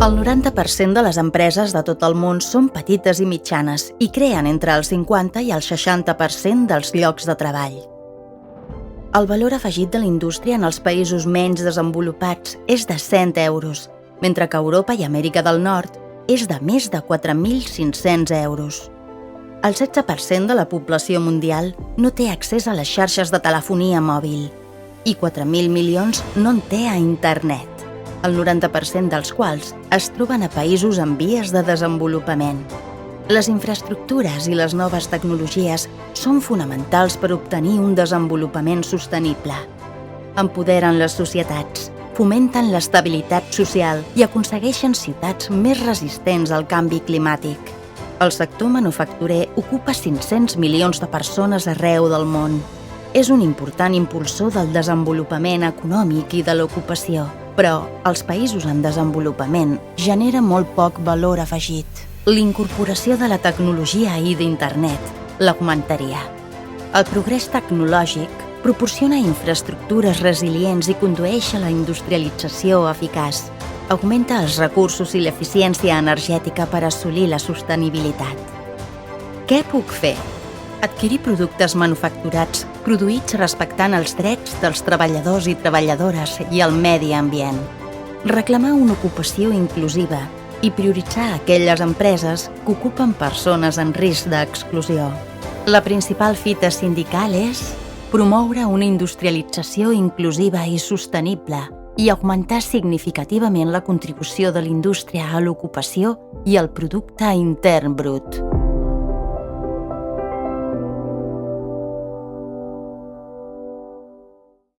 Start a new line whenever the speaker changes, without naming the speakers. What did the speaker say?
El 90% de les empreses de tot el món són petites i mitjanes i creen entre el 50 i el 60% dels llocs de treball. El valor afegit de la indústria en els països menys desenvolupats és de 100 euros, mentre que a Europa i Amèrica del Nord és de més de 4.500 euros. El 16% de la població mundial no té accés a les xarxes de telefonia mòbil i 4.000 milions no en té a internet, el 90% dels quals es troben a països en vies de desenvolupament. Les infraestructures i les noves tecnologies són fonamentals per obtenir un desenvolupament sostenible. Empoderen les societats, fomenten l'estabilitat social i aconsegueixen ciutats més resistents al canvi climàtic. El sector manufacturer ocupa 500 milions de persones arreu del món. És un important impulsor del desenvolupament econòmic i de l'ocupació, però els països en desenvolupament genera molt poc valor afegit. L'incorporació de la tecnologia i d'internet l'augmentaria. El progrés tecnològic proporciona infraestructures resilients i condueix a la industrialització eficaç. Augmenta els recursos i l'eficiència energètica per assolir la sostenibilitat. Què puc fer? Adquirir productes manufacturats produïts respectant els drets dels treballadors i treballadores i el medi ambient. Reclamar una ocupació inclusiva i prioritzar aquelles empreses que ocupen persones en risc d'exclusió. La principal fita sindical és promoure una industrialització inclusiva i sostenible i augmentar significativament la contribució de la indústria a l'ocupació i al producte intern brut.